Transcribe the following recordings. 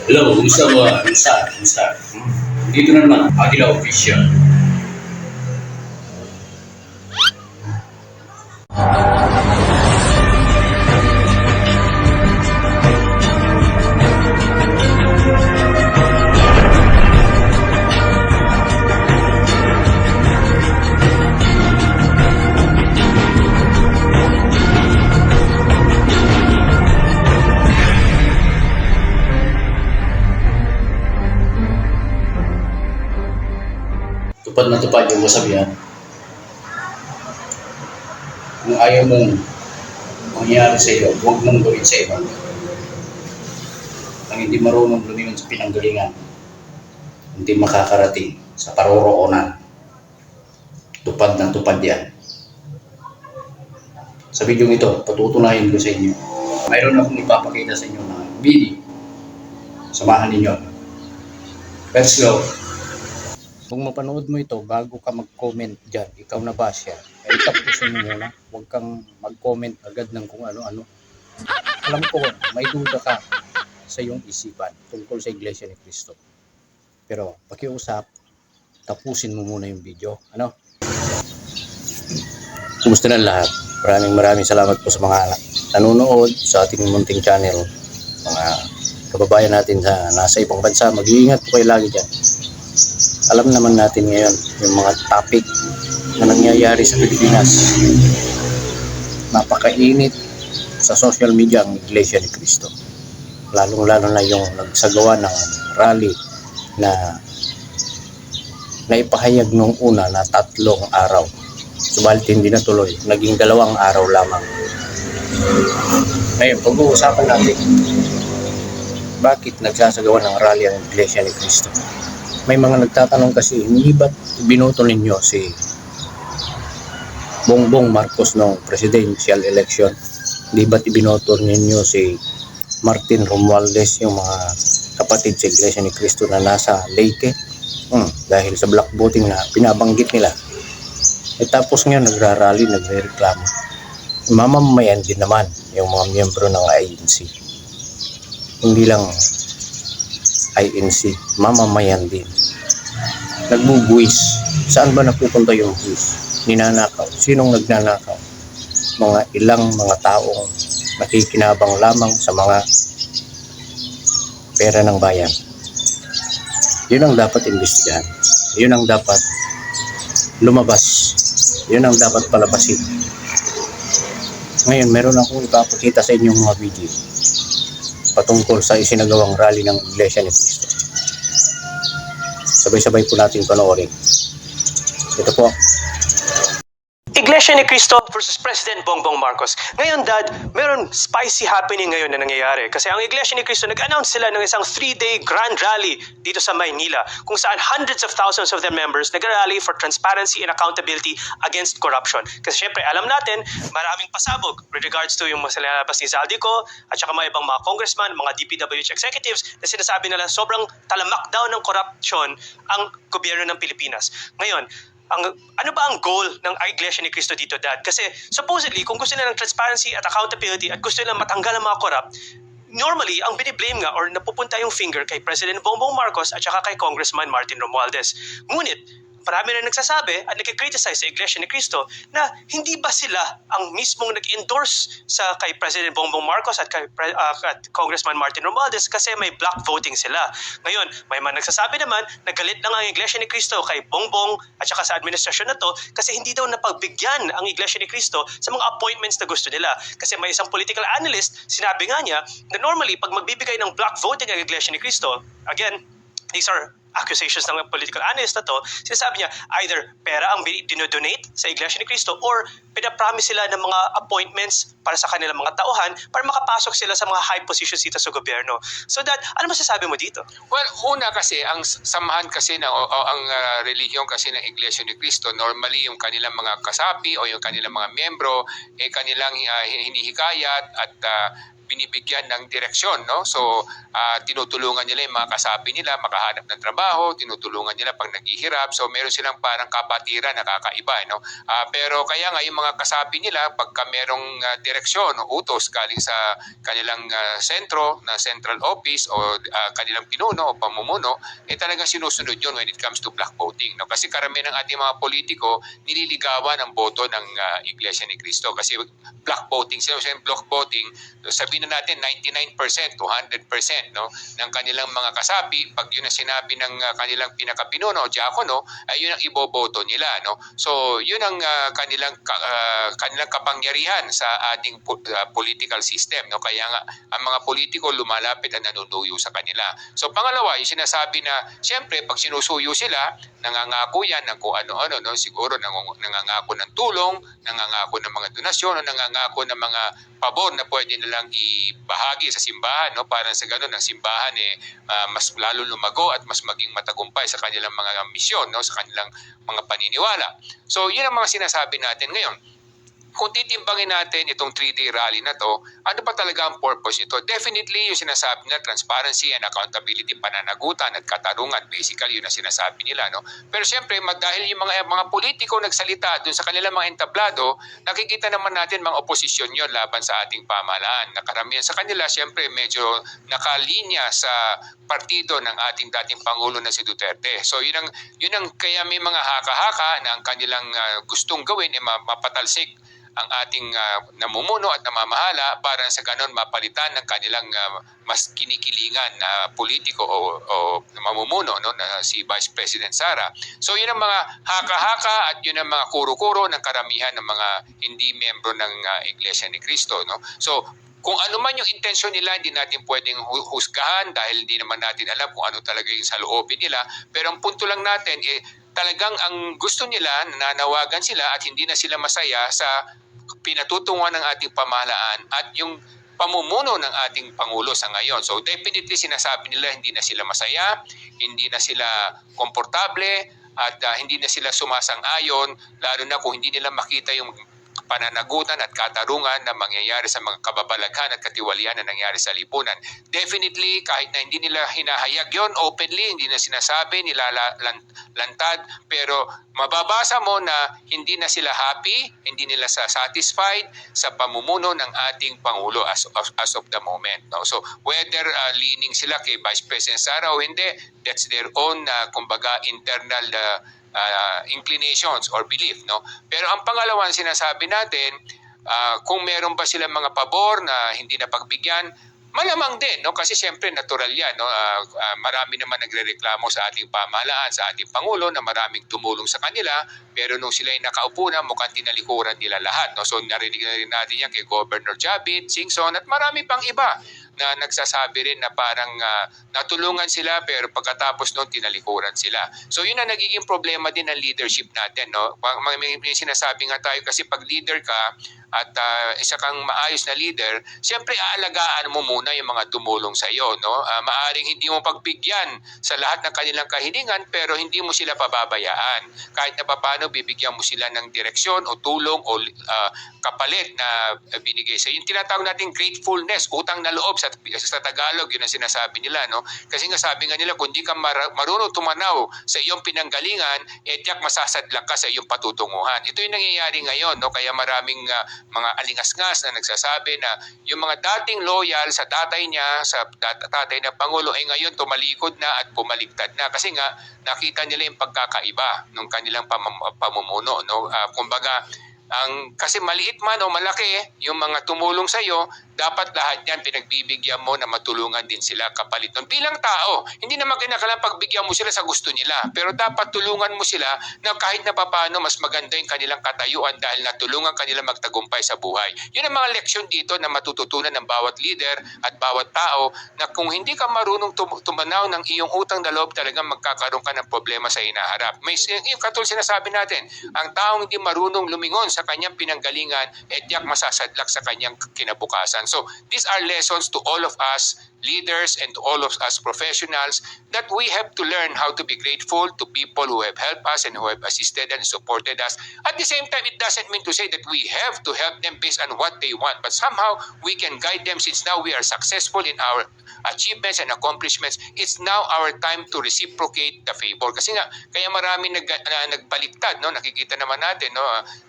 Hello, kumusta? Dito na naman, Agila Official. Tupad na tupad yung kasabihan. Kung ayaw mong mangyari sa iyo, huwag mong gawin sa iba. Ang hindi marunong lumingon sa pinanggalingan, hindi makakarating sa paroroonan. Tupad na tupad yan. Sa video ito, patutunayan ko sa inyo. Mayroon akong ipapakita sa inyo na video. Samahan ninyo. Let's go. Kung mapanood mo ito, bago ka mag-comment dyan, ikaw na basher, ay tapusin mo muna. Huwag kang mag-comment agad ng kung ano-ano. Alam ko, may duda ka sa iyong isipan tungkol sa Iglesia ni Cristo. Pero pakiusap, tapusin mo muna yung video. Ano? Kumusta na lahat? Maraming salamat po sa mga nanonood sa ating munting channel. Mga kababayan natin sa nasa ibang bansa, mag-iingat po kayo lagi dyan. Alam naman natin ngayon yung mga topic na nangyayari sa Pilipinas. Napakainit sa social media ang Iglesia ni Cristo. Lalong-lalo na yung nagsagawa ng rally na naipahayag nung una na 3 araw. Subalit hindi natuloy. Naging 2 araw lamang. Ngayon, pag-uusapan natin bakit nagsasagawa ng rally ang Iglesia ni Cristo. May mga nagtatanong kasi, hindi ba't binoto ninyo si Bongbong Marcos noong presidential election? Hindi ba't binoto ninyo si Martin Romualdez, yung mga kapatid sa Iglesia ni Cristo na nasa Leyte? Dahil sa black voting na pinabanggit nila. Tapos ngayon nagrarally, nagre-reklamo. Mamamayan din naman yung mga miyembro ng INC. Hindi lang INC, mamamayan din. Nagbubuwis. Saan ba napupunta yung buwis? Ninanakaw. Sinong nagnanakaw? Mga ilang mga taong nakikinabang lamang sa mga pera ng bayan. Yun ang dapat imbestigahan. Yun ang dapat lumabas. Yun ang dapat palabasin. Ngayon, meron akong ipapakita sa inyong mga video patungkol sa isinagawang rally ng Iglesia ni Cristo. Sabay-sabay po natin panoorin. Ito po. Iglesia ni Cristo versus President Bongbong Marcos. Ngayon, Dad, meron spicy happening ngayon na nangyayari. Kasi ang Iglesia ni Cristo, nag-announce sila ng isang 3-day grand rally dito sa Maynila, kung saan hundreds of thousands of their members nag-rally for transparency and accountability against corruption. Kasi syempre, alam natin, maraming pasabog with regards to yung mga salabas ni Zaldico at saka mga ibang mga congressman, mga DPWH executives na sinasabi nila sobrang talamak daw ng corruption ang gobyerno ng Pilipinas. Ngayon, ano ba ang goal ng Iglesia ni Cristo dito, Dad? Kasi supposedly, kung gusto nila ng transparency at accountability at gusto nila matanggal ang mga corrupt, normally, ang biniblame nga or napupunta yung finger kay President Bongbong Marcos at saka kay Congressman Martin Romualdez. Ngunit, marami na nagsasabi at nag-criticize sa Iglesia ni Cristo na hindi ba sila ang mismong nag-endorse sa kay President Bongbong Marcos at kay at Congressman Martin Romualdez kasi may black voting sila. Ngayon, may mga nagsasabi naman na galit na nga ang Iglesia ni Cristo kay Bongbong at saka sa administrasyon na to kasi hindi daw napagbigyan ang Iglesia ni Cristo sa mga appointments na gusto nila. Kasi may isang political analyst, sinabi nga niya na normally pag magbibigay ng black voting ang Iglesia ni Cristo, again, these are accusations ng political analyst na to, sinasabi niya either pera ang dinodonate sa Iglesia ni Cristo or pinapromise sila ng mga appointments para sa kanilang mga tauhan para makapasok sila sa mga high positions dito sa gobyerno. So Dad, ano masasabi mo dito? Well, una kasi, ang samahan kasi ng ang relihiyon kasi ng Iglesia ni Cristo, normally yung kanilang mga kasapi o yung kanilang mga miyembro, kanilang hinihikayat at binibigyan ng direksyon, no? So tinutulungan nila yung mga kasapi nila makahanap ng trabaho, tinutulungan nila pag naghihirap. So meron silang parang kapatiran na kakaiba, no? Pero kaya nga yung mga kasapi nila pagka merong direksyon o utos galing sa kanilang sentro na central office o kanilang pinuno o pamumuno, talagang sinusunod yun when it comes to black voting, no? Kasi karamihan ng ating mga politiko nililigawan ang boto ng Iglesia ni Cristo kasi black voting sila. Block voting, sabihin na natin 99% to 100%, no, ng kanilang mga kasapi, pag yun ang sinabi ng kanilang pinakapinuno o diakono, ay yun ang iboboto nila, no? So yun ang kanilang kapangyarihan sa ating political system, no? Kaya nga ang mga politiko lumalapit at nanunuyo sa kanila. So pangalawa, yung sinasabi na siyempre pag sinusuyo sila, nangangako yan ng kung ano-ano, no? Siguro nangangako ng tulong, nangangako ng mga donasyon, o nangangako ng mga pabor na pwede nilang ibahagi sa simbahan, no? Para sa ganun ang simbahan mas lalo lumago at mas maging matagumpay sa kanilang mga misyon, no? Sa kanilang mga paniniwala. So yun ang mga sinasabi natin ngayon. Kung titimbangin natin itong 3-day rally na to, ano pa talaga ang purpose nito? Definitely yung sinasabi na transparency and accountability, pananagutan at katarungan, basically yun ang sinasabi nila, no? Pero siyempre, dahil yung mga politiko nagsalita dun sa kanilang mga entablado, nakikita naman natin mga oposisyon yon laban sa ating pamahalaan. Nakaramihan sa kanila, siyempre medyo nakalinya sa partido ng ating dating Pangulo na si Duterte. So yun ang kaya may mga haka-haka na ang kanilang gustong gawin mapatalsik ang ating namumuno at namamahala para sa ganon mapalitan ng kanilang mas kinikilingan na politiko o mamumuno, no, na si Vice President Sara. So yun ang mga haka-haka at yun ang mga kuro-kuro ng karamihan ng mga hindi membro ng Iglesia ni Cristo, no? So kung ano man yung intensyon nila, hindi natin pwedeng husgahan dahil hindi naman natin alam kung ano talaga yung sa loobin nila. Pero ang punto lang natin, talagang ang gusto nila, nananawagan sila at hindi na sila masaya sa pinatutunguhan ng ating pamahalaan at yung pamumuno ng ating Pangulo sa ngayon. So definitely sinasabi nila hindi na sila masaya, hindi na sila komportable at hindi na sila sumasang-ayon, lalo na kung hindi nila makita yung pananagutan at katarungan na mangyayari sa mga kababalaghan at katiwalian na nangyari sa lipunan. Definitely, kahit na hindi nila hinahayag yon openly, hindi na sinasabi, nilalantad, pero mababasa mo na hindi na sila happy, hindi nila satisfied sa pamumuno ng ating Pangulo as of the moment, no? So, whether leaning sila kay Vice President Sara o hindi, that's their own, kumbaga, internal inclinations or belief, no? Pero ang pangalawa sinasabi natin, kung meron ba silang mga pabor na hindi na pagbigyan, malamang din, no? Kasi siyempre natural yan, no? Marami naman nagrereklamo sa ating pamahalaan, sa ating Pangulo na maraming tumulong sa kanila, pero nung sila ay nakaupo na, mukhang tinalikuran nila lahat, no? So narinig na rin natin yan kay Governor Jabit, Singson at marami pang iba na nagsasabi rin na parang natulungan sila pero pagkatapos noon tinalikuran sila. So yun ang nagiging problema din ng leadership natin, no? May sinasabi nga tayo kasi pag leader ka at isa kang maayos na leader, siyempre aalagaan mo muna yung mga tumulong sa iyo, no? Maaring hindi mo pagbigyan sa lahat ng kanilang kahilingan pero hindi mo sila pababayaan. Kahit na papaano bibigyan mo sila ng direksyon o tulong o kapalit na binigay sa iyo. Yung tinatawag natin gratefulness, utang na loob sa Tagalog, yun ang sinasabi nila, no? Kasi nga sabi nga nila, kung di ka marunong tumanaw sa iyong pinanggalingan, tiyak masasadlak ka sa iyong patutunguhan. Ito yung nangyayari ngayon, no? Kaya maraming mga alingasngas na nagsasabi na yung mga dating loyal sa tatay niya, sa tatay na Pangulo, ay ngayon tumalikod na at pumaligtad na. Kasi nga, nakita nila yung pagkakaiba ng kanilang pamumuno, no? Kumbaga, kasi maliit man o malaki, yung mga tumulong sa iyo, dapat lahat yan pinagbibigyan mo na matulungan din sila kapalit nun. Bilang tao, hindi naman kinakailangan pagbigyan mo sila sa gusto nila, pero dapat tulungan mo sila na kahit na papaano mas maganda yung kanilang katayuan dahil natulungan kanila magtagumpay sa buhay. Yun ang mga leksyon dito na matututunan ng bawat leader at bawat tao na kung hindi ka marunong tumanaw ng iyong utang na loob, talagang magkakaroon ka ng problema sa hinaharap. Yung katulad sinasabi natin, ang taong hindi marunong lumingon sa kanyang pinanggalingan, tiyak masasadlak sa kanyang kinabukasan. So, these are lessons to all of us leaders and to all of us professionals that we have to learn how to be grateful to people who have helped us and who have assisted and supported us. At the same time, it doesn't mean to say that we have to help them based on what they want, but somehow we can guide them since now we are successful in our achievements and accomplishments. It's now our time to reciprocate the favor. Kasi nga, kaya marami nagbaliktad, no? Nakikita naman natin, no?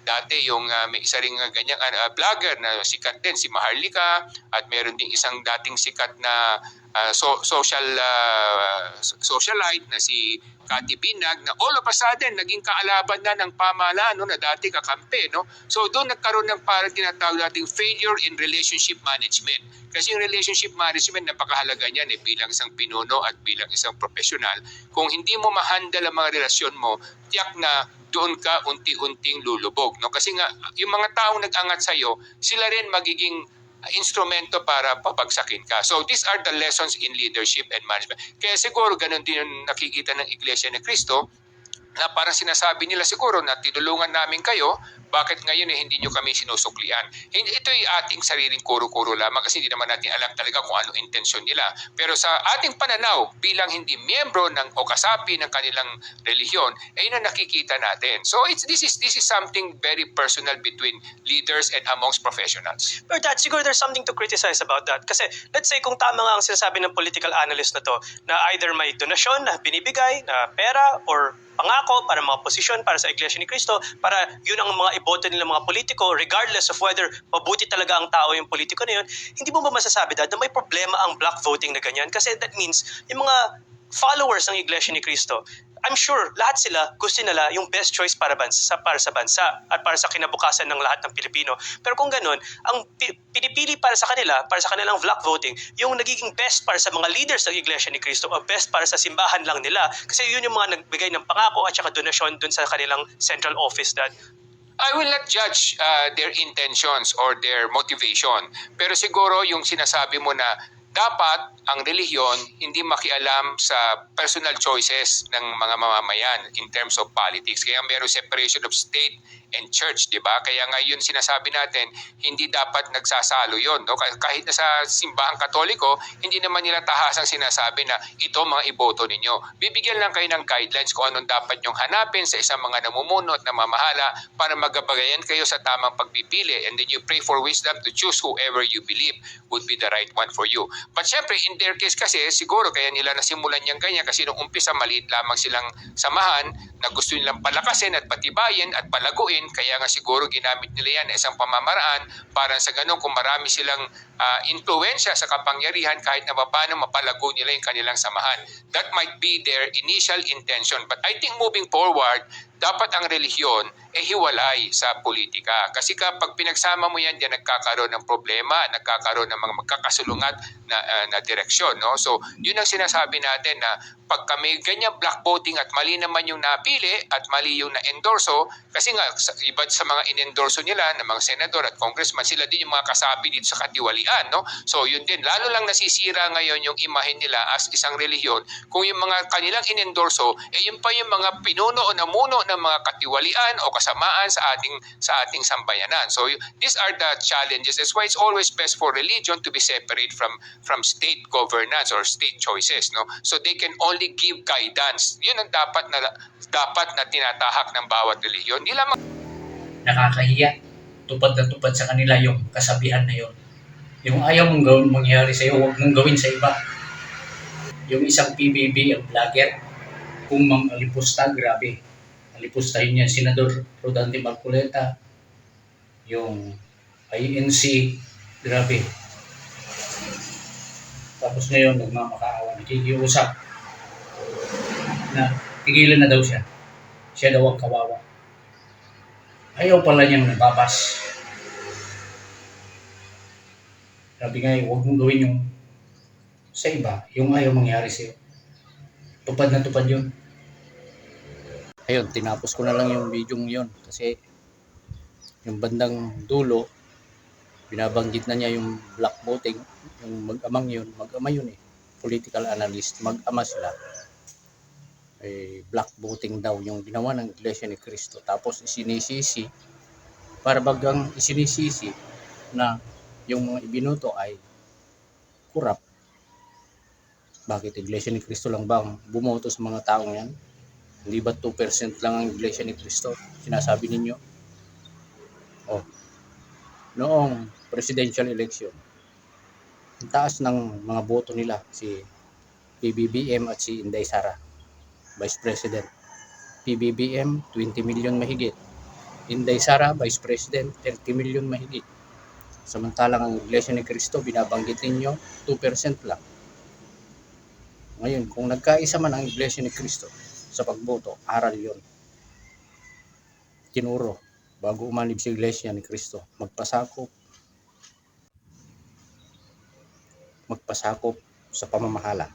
Dati yung may isa ring ganyang vlogger na sikat din, si Maharlika, at meron ding isang dating sikat na socialite na si Cathy Binag na all of a sudden naging kaalaban na ng pamahalaan, no, na dati kakampi, no? So doon nagkaroon ng parang tinatawag nating failure in relationship management. Kasi yung relationship management, napakahalaga niyan bilang isang pinuno at bilang isang profesional. Kung hindi mo ma-handle ang mga relasyon mo, tiyak na doon ka unti-unting lulubog, no? Kasi nga yung mga taong nag-angat sa iyo, sila rin magiging instrumento para pabagsakin ka. So these are the lessons in leadership and management. Kaya siguro ganun din yung nakikita ng Iglesia ni Cristo, na parang sinasabi nila siguro na tinulungan namin kayo, bakit ngayon hindi nyo kami sinusuklian? Ito'y ating sariling kuro-kuro lamang kasi hindi naman natin alam talaga kung ano intensyon nila. Pero sa ating pananaw, bilang hindi miyembro ng o kasapi ng kanilang relihiyon, ay yun ang nakikita natin. So this is something very personal between leaders and amongst professionals. Pero Dad, siguro there's something to criticize about that. Kasi let's say kung tama nga ang sinasabi ng political analyst na to, na either may donasyon na binibigay, na pera, or pangako para mga posisyon para sa Iglesia ni Cristo, para yun ang mga iboto nila mga politiko, regardless of whether mabuti talaga ang tao yung politiko na yun, hindi mo ba masasabi, Dad, na may problema ang block voting na ganyan? Kasi that means yung mga followers ng Iglesia ni Cristo, I'm sure lahat sila gusto nila yung best choice para sa bansa at para sa kinabukasan ng lahat ng Pilipino. Pero kung ganun, ang pinipili para sa kanila, para sa kanilang block voting, yung nagiging best para sa mga leaders ng Iglesia ni Cristo o best para sa simbahan lang nila. Kasi yun yung mga nagbigay ng pangako at saka donasyon dun sa kanilang central office, Dad. I will not judge their intentions or their motivation. Pero siguro yung sinasabi mo na dapat ang relihiyon hindi makialam sa personal choices ng mga mamamayan in terms of politics. Kaya mayroong separation of state and church, di ba? Kaya ngayon sinasabi natin, hindi dapat nagsasalo yon, no? Kahit na sa simbahang Katoliko, hindi naman nila tahasang sinasabi na ito mga iboto ninyo. Bibigyan lang kayo ng guidelines kung anong dapat nyong hanapin sa isang mga namumuno at namamahala para magabagayan kayo sa tamang pagpipili. And then you pray for wisdom to choose whoever you believe would be the right one for you. But syempre, in their case kasi, siguro kaya nila nasimulan niyang ganyan kasi nung umpisa maliit lamang silang samahan na gusto nilang palakasin at patibayin at palaguin, kaya nga siguro ginamit nila yan isang pamamaraan para sa ganun kung marami silang influensya sa kapangyarihan kahit na paano mapalago nila yung kanilang samahan. That might be their initial intention. But I think moving forward, dapat ang relihiyon hiwalay sa politika. Kasi kapag pinagsama mo yan, diyan nagkakaroon ng problema, nagkakaroon ng mga magkakasulungat na direksyon. No? So, yun ang sinasabi natin na pag kami ganyan black voting at mali naman yung napili at mali yung na-endorso, kasi nga iba sa mga in-endorso nila ng mga senador at congressman, sila din yung mga kasapi dito sa katiwalian. No? So, yun din. Lalo lang nasisira ngayon yung imahe nila as isang relihiyon kung yung mga kanilang in-endorso, yun pa yung mga pinuno o namuno ng mga katiwalian o kasamaan sa ating sambayanan. So these are the challenges. That's why it's always best for religion to be separate from state governance or state choices, no? So they can only give guidance. Yun ang dapat na tinatahak ng bawat relihiyon. Hindi lamang Nakakahiya. Tupad na tupad sa kanila yung kasabihan na yun. Yung ayaw mong gawin mangyari sa iyo, huwag mong gawin sa iba. Yung isang PBB, ang vlogger, kung mang-alipusta, grabe. Alipustahin niya Senador Rodante Marcoleta, yung INC, grabe. Tapos ngayon, nagmamakaawa, nakikiusap na tigilan na daw siya. Siya daw ang kawawa. Ayaw pala niyang nababas. Sabi nga, huwag mong gawin yung sa iba, yung ayaw mangyari sa'yo. Tupad na tupad yun. Ayun, tinapos ko na lang yung video yun kasi yung bandang dulo, binabanggit na niya yung black voting, yung mag-ama yun political analyst, mag-ama sila. Black voting daw yung ginawa ng Iglesia ni Cristo. Tapos isinisisi, para bagang isinisisi na yung mga ibinoto ay corrupt. Bakit Iglesia ni Cristo lang ba ang bumoto sa mga taong yan? Hindi ba 2% lang ang Iglesia ni Cristo? Sinasabi ninyo? Oh, noong presidential election, ang taas ng mga boto nila si PBBM at si Inday Sara, Vice President. PBBM, 20 million mahigit. Inday Sara, Vice President, 30 million mahigit. Samantalang ang Iglesia ni Cristo, binabanggit ninyo, 2% lang. Ngayon, kung nagkaisa man ang Iglesia ni Cristo sa pagboto, aral yon. Tinuro, bago umanib sa Iglesia ni Cristo, magpasakop sa pamamahala.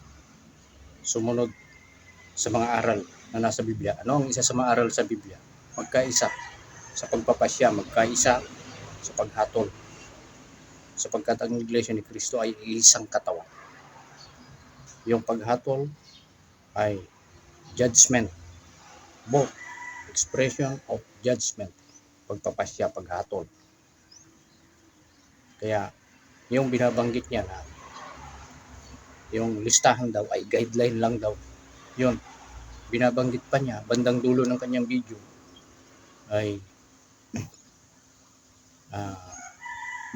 Sumunod sa mga aral na nasa Biblia. Ano ang isa sa mga aral sa Biblia? Magkaisa sa pagpapasya, magkaisa sa paghatol. Sapagkat ang Iglesia ni Cristo ay isang katawan. Yung paghatol ay judgment, both expression of judgment, pagpapasya, paghatol. Kaya yung binabanggit niya na yung listahan daw ay guideline lang daw, yun, binabanggit pa niya, bandang dulo ng kanyang video ay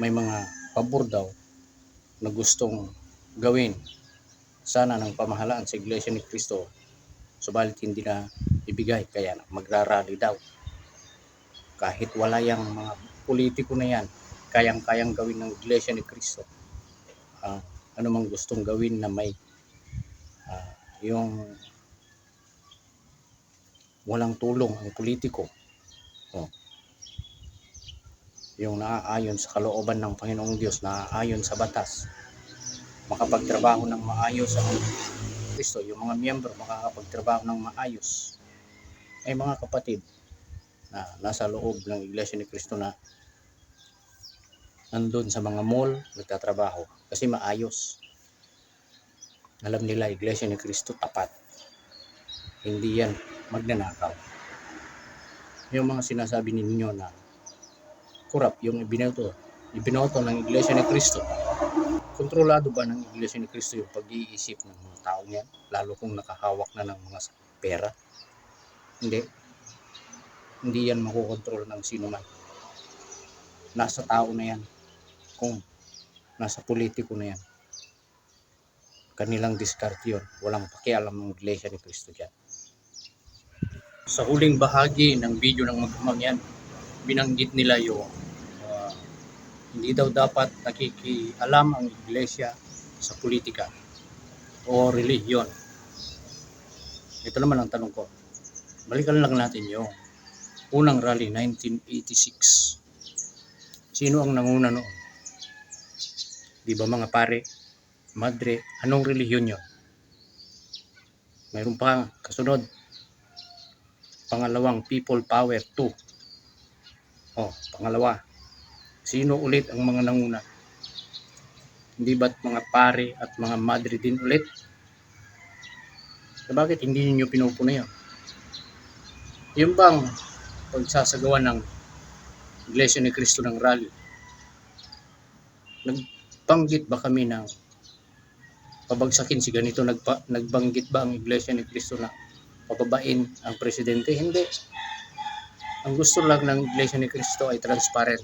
may mga pabor daw na gustong gawin sana ng pamahalaan sa Iglesia ni Cristo, subalit hindi na ibigay, kaya magrarally daw. Kahit wala yung mga politiko na yan, kayang-kayang gawin ng Iglesia ni Cristo. Ano mang gustong gawin na may yung walang tulong ang politiko, yung naaayon sa kalooban ng Panginoong Diyos, naaayon sa batas, makapagtrabaho ng maayos ang Kristo, yung mga miyembro makakapagtrabaho ng maayos, ay mga kapatid na nasa loob ng Iglesia ni Cristo na nandun sa mga mall nagtatrabaho kasi maayos. Alam nila Iglesia ni Cristo tapat, hindi yan magnanakaw. Yung mga sinasabi ninyo na kurap yung ibinoto ng Iglesia ni Cristo, kontrolado ba ng Iglesia ni Cristo yung pag-iisip ng mga taong yan, lalo kung nakahawak na ng mga pera? Hindi yan makokontrol ng sino man. Nasa tao na yan, kung nasa politiko na yan, kanilang diskarte yun. Walang pakialam ng Iglesia ni Cristo dyan. Sa huling bahagi ng video ng magmamang yan, binanggit nila yung hindi daw dapat nakikialam ang Iglesia sa politika o relihiyon. Ito naman ang tanong ko. Balikan lang natin yung unang rally 1986. Sino ang nanguna noon? Di ba mga pare, madre, anong relihiyon yun? Mayroon pa kasunod. Pangalawang People Power 2. Pangalawa. Sino ulit ang mga nanguna? Hindi ba't mga pare at mga madre din ulit? So bakit hindi niyo pinupuna yun? Yung bang pagsasagawa ng Iglesia ni Cristo ng rally, nagbanggit ba kami ng pabagsakin si ganito? Nagbanggit ba ang Iglesia ni Cristo na pababain ang presidente? Hindi. Ang gusto lang ng Iglesia ni Cristo ay transparent,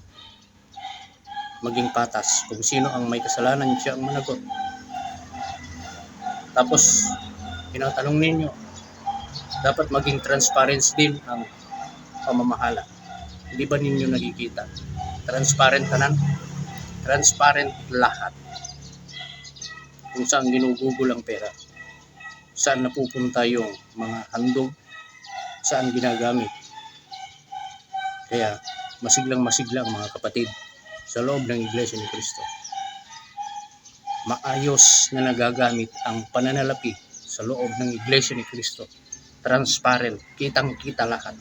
maging patas. Kung sino ang may kasalanan, siya ang managot. Tapos tinatanong ninyo, dapat maging transparent din ang pamamahala. Hindi ba ninyo nakikita? Transparent tanan, transparent lahat. Kung saan ginugugol ang pera, saan napupunta yung mga handog, saan ginagamit. Kaya masiglang mga kapatid sa loob ng Iglesia ni Cristo, maayos na nagagamit ang pananalapi sa loob ng Iglesia ni Cristo. Transparent, kitang-kita lahat.